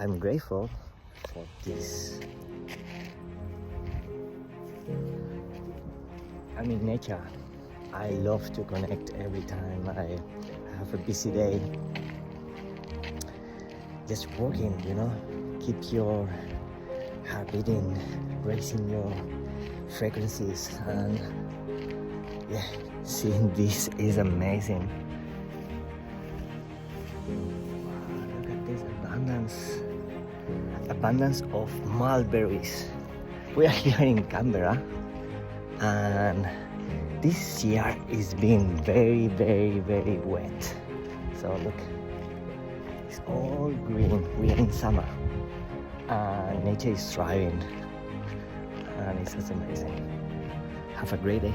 I'm grateful for this. I'm in nature. I love to connect every time I have a busy day. Just walking, keep your heart beating, raising your frequencies, and yeah, seeing this is amazing. Wow, look at this abundance of mulberries. We are here in Canberra, and this year is being very, very, very wet. So look, it's all green. We are in summer, and nature is thriving, and it's just amazing. Have a great day.